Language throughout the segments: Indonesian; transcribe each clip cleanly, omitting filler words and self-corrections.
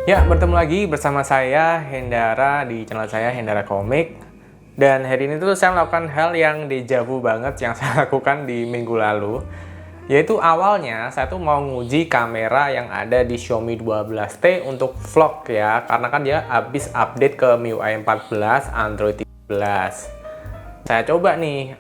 Ya, bertemu lagi bersama saya Hendara di channel saya Hendara Komik. Dan hari ini tuh saya melakukan hal yang dejavu banget yang saya lakukan di minggu lalu. Yaitu awalnya saya tuh mau nguji kamera yang ada di Xiaomi 12T untuk vlog ya. Karena kan dia habis update ke MIUI 14, Android 13. Saya coba nih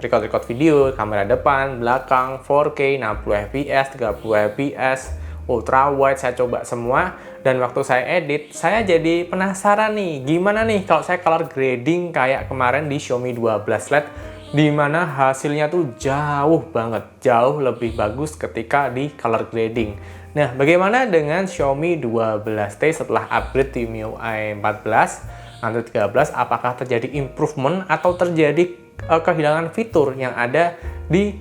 record video, kamera depan, belakang, 4K, 60 fps, 30 fps, ultra wide, saya coba semua. Dan waktu saya edit, saya jadi penasaran nih, gimana nih kalau saya color grading kayak kemarin di Xiaomi 12 Lite, di mana hasilnya tuh jauh banget, jauh lebih bagus ketika di color grading. Nah, bagaimana dengan Xiaomi 12T setelah upgrade di MIUI 14, Android 13, apakah terjadi improvement atau terjadi kehilangan fitur yang ada di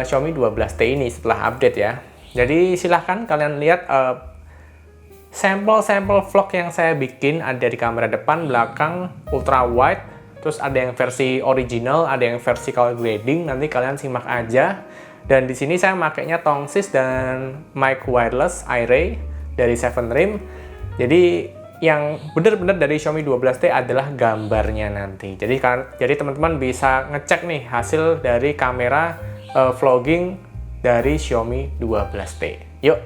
Xiaomi 12T ini setelah update ya. Jadi silahkan kalian lihat sampel-sampel vlog yang saya bikin, ada di kamera depan, belakang, ultra wide, terus ada yang versi original, ada yang versi color grading, nanti kalian simak aja. Dan di sini saya makainya Tongsis dan mic wireless iRay dari 7RIM. Jadi yang benar-benar dari Xiaomi 12T adalah gambarnya nanti. Jadi teman-teman bisa ngecek nih hasil dari kamera vlogging dari Xiaomi 12T. Yuk.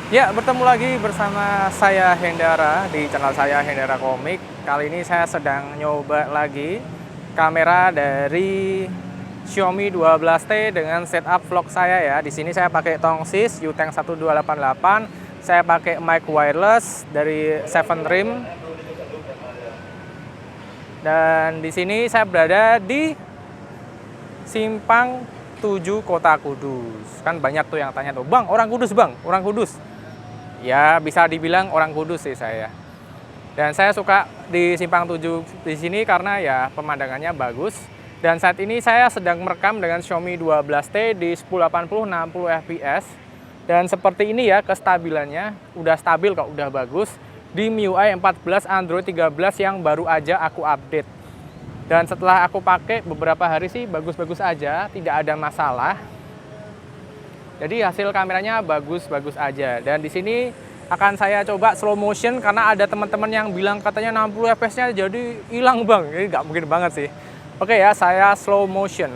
Ya, bertemu lagi bersama saya Hendara di channel saya Hendara Komik. Kali ini saya sedang nyoba lagi kamera dari Xiaomi 12T dengan setup vlog saya ya. Di sini saya pakai Tongsis U-Tank 1288. Saya pakai mic wireless dari 7RIM. Dan di sini saya berada di Simpang 7 Kota Kudus. Kan banyak tuh yang tanya tuh, "Bang, orang Kudus, Bang, orang Kudus." Ya, bisa dibilang orang Kudus sih saya. Dan saya suka di Simpang 7 di sini karena ya pemandangannya bagus. Dan saat ini saya sedang merekam dengan Xiaomi 12T di 1080 60 fps. Dan seperti ini ya kestabilannya, udah stabil kok, udah bagus. Di MIUI 14 Android 13 yang baru aja aku update. Dan setelah aku pakai beberapa hari sih bagus-bagus aja, tidak ada masalah. Jadi hasil kameranya bagus-bagus aja. Dan di sini akan saya coba slow motion karena ada teman-teman yang bilang katanya 60 fps-nya jadi hilang, Bang. Ini nggak mungkin banget sih. Oke ya, saya slow motion.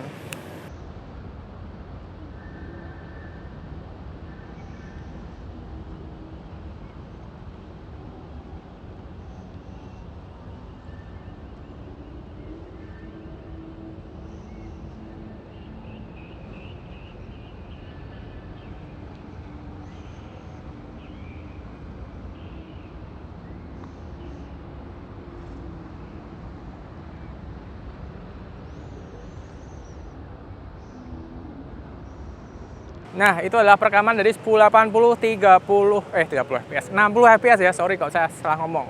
Nah, itu adalah perekaman dari 1080 30 fps. 60 fps ya, sorry kalau saya salah ngomong.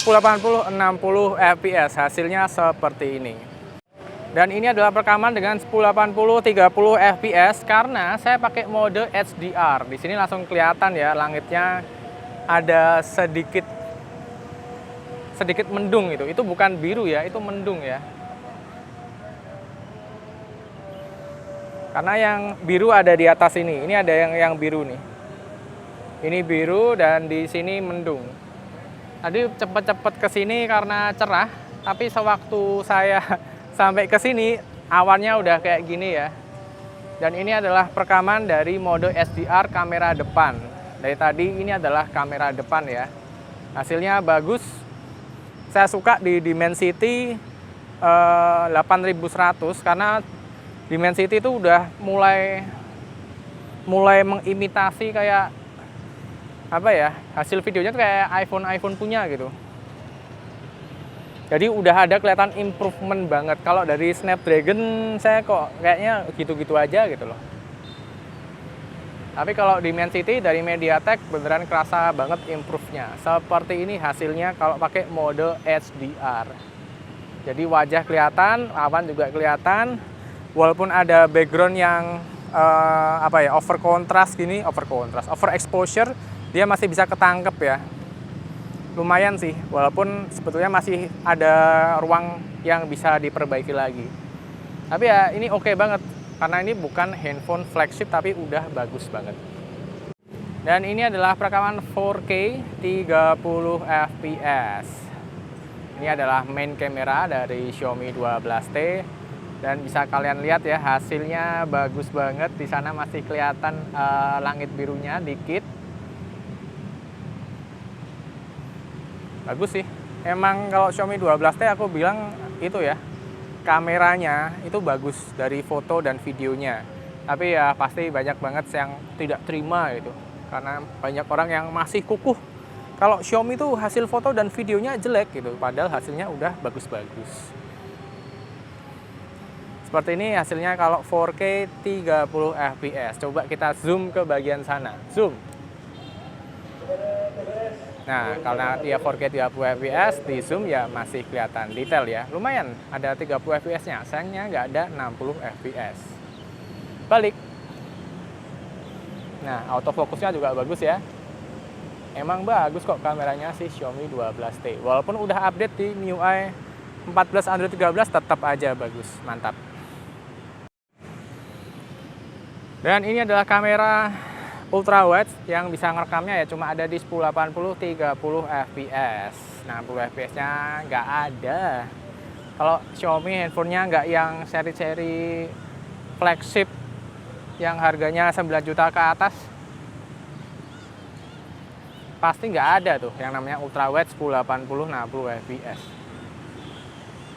1080 60 fps, hasilnya seperti ini. Dan ini adalah perekaman dengan 1080 30 fps karena saya pakai mode HDR. Di sini langsung kelihatan ya langitnya ada sedikit mendung itu. Itu bukan biru ya, itu mendung ya. Karena yang biru ada di atas ini. Ini ada yang biru nih. Ini biru dan di sini mendung. Tadi cepet-cepet ke sini karena cerah, tapi sewaktu saya sampai ke sini awannya udah kayak gini ya. Dan ini adalah perekaman dari mode HDR kamera depan. Dari tadi ini adalah kamera depan ya. Hasilnya bagus. Saya suka di Dimensity 8100 karena Dimensity itu udah mulai mengimitasi kayak apa ya, hasil videonya tuh kayak iPhone punya gitu. Jadi udah ada kelihatan improvement banget. Kalau dari Snapdragon saya kok kayaknya gitu-gitu aja gitu loh. Tapi kalau Dimensity dari MediaTek beneran kerasa banget improve-nya. Seperti ini hasilnya kalau pakai mode HDR. Jadi wajah kelihatan, awan juga kelihatan. Walaupun ada background yang over exposure, dia masih bisa ketangkep ya. Lumayan sih, walaupun sebetulnya masih ada ruang yang bisa diperbaiki lagi. Tapi ya ini oke banget, karena ini bukan handphone flagship tapi udah bagus banget. Dan ini adalah perekaman 4K 30 fps. Ini adalah main kamera dari Xiaomi 12T dan bisa kalian lihat ya, hasilnya bagus banget. Di sana masih kelihatan langit birunya dikit. Bagus sih. Emang kalau Xiaomi 12T aku bilang itu ya, kameranya itu bagus dari foto dan videonya. Tapi ya pasti banyak banget yang tidak terima gitu. Karena banyak orang yang masih kukuh kalau Xiaomi tuh hasil foto dan videonya jelek gitu, padahal hasilnya udah bagus-bagus. Seperti ini hasilnya kalau 4K 30 fps. Coba kita zoom ke bagian sana. Zoom. Nah, karena dia 4K 30 fps, di zoom ya masih kelihatan detail ya. Lumayan, ada 30 fps-nya. Sayangnya nggak ada 60 fps. Balik. Nah, autofocusnya juga bagus ya. Emang bagus kok kameranya si Xiaomi 12T. Walaupun udah update di MIUI 14 Android 13 tetap aja bagus, mantap. Dan ini adalah kamera ultra wide yang bisa ngerekamnya ya cuma ada di 1080 30 fps. 60 fps-nya nggak ada. Kalau Xiaomi handphonenya nggak yang seri-seri flagship yang harganya 9 juta ke atas, pasti nggak ada tuh yang namanya ultra wide 1080 60 fps.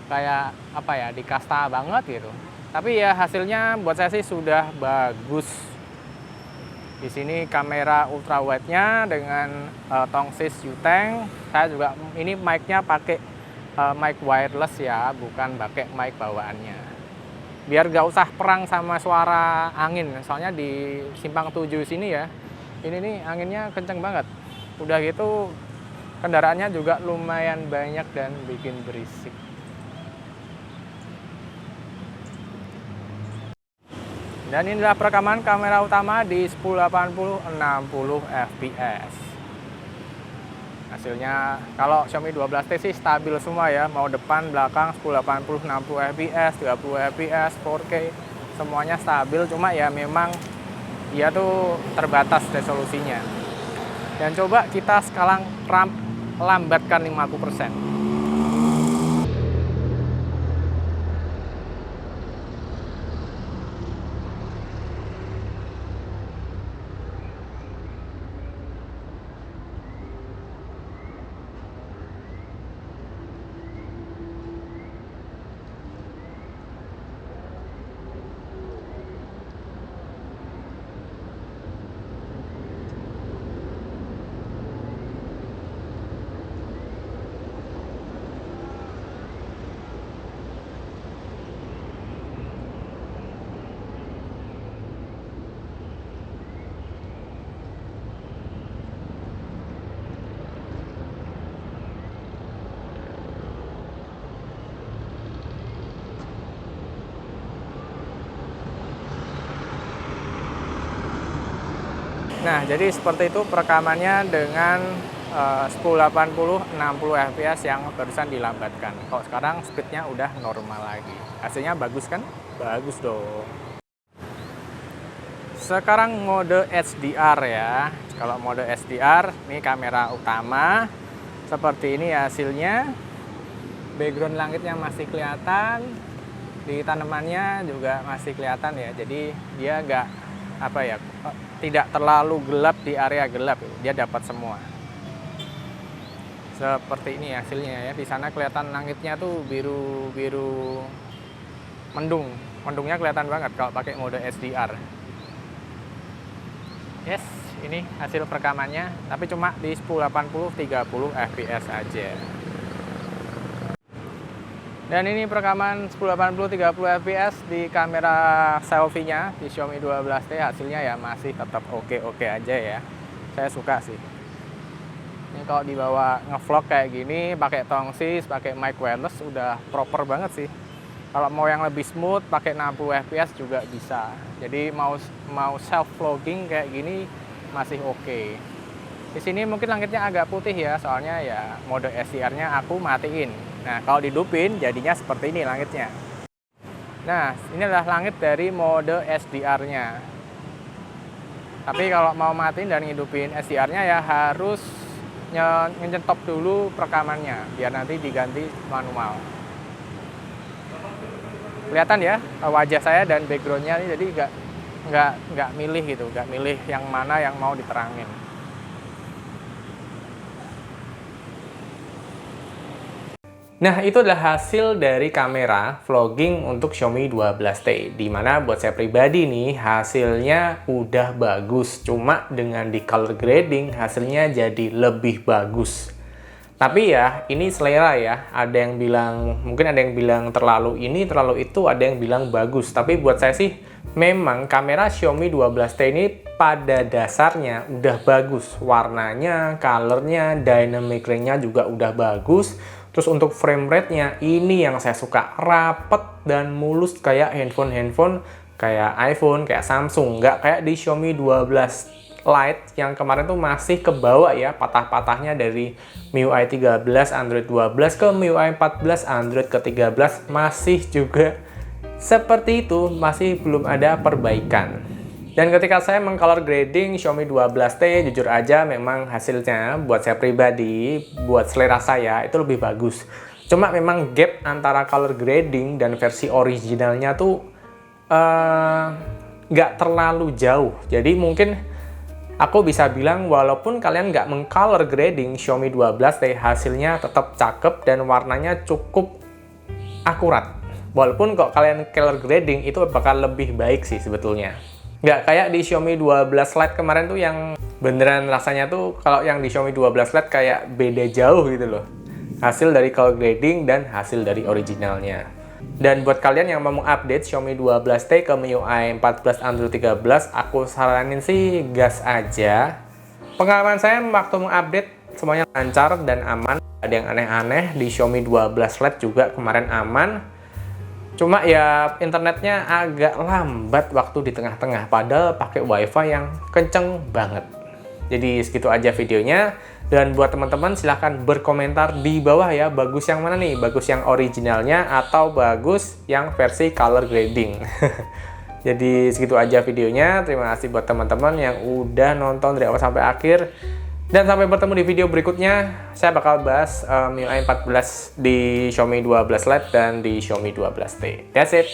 Kayak apa ya, di kasta banget gitu. Tapi ya hasilnya buat saya sih sudah bagus. Di sini kamera ultra wide-nya dengan Tongsis U-Tank. Saya juga ini mic-nya pakai mic wireless ya, bukan pakai mic bawaannya. Biar gak usah perang sama suara angin. Soalnya di simpang 7 sini ya, ini nih anginnya kenceng banget. Udah gitu kendaraannya juga lumayan banyak dan bikin berisik. Dan inilah perekaman kamera utama di 1080 60 fps. Hasilnya kalau Xiaomi 12T sih stabil semua ya, mau depan, belakang 1080 60 fps, 30 fps, 4K, semuanya stabil. Cuma ya memang dia tuh terbatas resolusinya. Dan coba kita sekarang lambatkan 50%. Nah, jadi seperti itu perekamannya dengan 1080 60 fps yang barusan dilambatkan. Kalau sekarang speednya udah normal lagi. Hasilnya bagus kan? Bagus dong. Sekarang mode HDR ya. Kalau mode HDR, ini kamera utama. Seperti ini hasilnya. Background langitnya masih kelihatan. Di tanamannya juga masih kelihatan ya. Jadi dia nggak apa ya, tidak terlalu gelap di area gelap, dia dapat semua. Seperti ini hasilnya ya. Di sana kelihatan langitnya tuh biru mendung. Mendungnya kelihatan banget kalau pakai mode HDR. Yes, ini hasil perekamannya, tapi cuma di 1080 30 fps aja. Dan ini perekaman 1080 30 fps di kamera selfie-nya di Xiaomi 12T. Hasilnya ya masih tetap oke-oke aja ya. Saya suka sih. Ini kalau dibawa ngevlog kayak gini, pakai Tongsis, pakai mic wireless udah proper banget sih. Kalau mau yang lebih smooth, pakai 60 fps juga bisa. Jadi mau self vlogging kayak gini masih oke. Di sini mungkin langitnya agak putih ya, soalnya ya mode HDR-nya aku matiin. Nah, kalau dihidupin jadinya seperti ini langitnya. Nah, ini adalah langit dari mode HDR-nya. Tapi kalau mau matiin dan ngidupin SDR-nya ya harus nyetop dulu rekamannya biar nanti diganti manual. Kelihatan ya wajah saya dan backgroundnya ini, jadi nggak milih gitu, nggak milih yang mana yang mau diterangin. Nah, itu adalah hasil dari kamera vlogging untuk Xiaomi 12T. Dimana buat saya pribadi nih, hasilnya udah bagus. Cuma dengan di color grading, hasilnya jadi lebih bagus. Tapi ya, ini selera ya. Ada yang bilang, mungkin ada yang bilang terlalu ini, terlalu itu, ada yang bilang bagus. Tapi buat saya sih, memang kamera Xiaomi 12T ini pada dasarnya udah bagus. Warnanya, colornya, dynamic range-nya juga udah bagus. Terus untuk frame rate-nya, ini yang saya suka. Rapet dan mulus kayak handphone-handphone, kayak iPhone, kayak Samsung. Nggak kayak di Xiaomi 12 Lite yang kemarin tuh masih ke bawah ya, patah-patahnya dari MIUI 13 Android 12 ke MIUI 14 Android ke 13 masih juga seperti itu, masih belum ada perbaikan. Dan ketika saya meng-color grading Xiaomi 12T, jujur aja memang hasilnya buat saya pribadi, buat selera saya itu lebih bagus. Cuma memang gap antara color grading dan versi originalnya tuh nggak terlalu jauh. Jadi mungkin aku bisa bilang walaupun kalian nggak meng-color grading Xiaomi 12T, hasilnya tetap cakep dan warnanya cukup akurat. Walaupun kok kalian color grading itu bakal lebih baik sih sebetulnya. Nggak kayak di Xiaomi 12 Lite kemarin tuh yang beneran rasanya tuh kalau yang di Xiaomi 12 Lite kayak beda jauh gitu loh. Hasil dari color grading dan hasil dari originalnya. Dan buat kalian yang mau update Xiaomi 12T ke MIUI 14 Android 13, aku saranin sih gas aja. Pengalaman saya waktu mengupdate semuanya lancar dan aman. Ada yang aneh-aneh, di Xiaomi 12 Lite juga kemarin aman. Cuma ya internetnya agak lambat waktu di tengah-tengah, padahal pakai wifi yang kenceng banget. Jadi segitu aja videonya. Dan buat teman-teman silahkan berkomentar di bawah ya, bagus yang mana nih? Bagus yang originalnya atau bagus yang versi color grading? Jadi segitu aja videonya. Terima kasih buat teman-teman yang udah nonton dari awal sampai akhir. Dan sampai bertemu di video berikutnya, saya bakal bahas MIUI 14 di Xiaomi 12 Lite dan di Xiaomi 12T. That's it!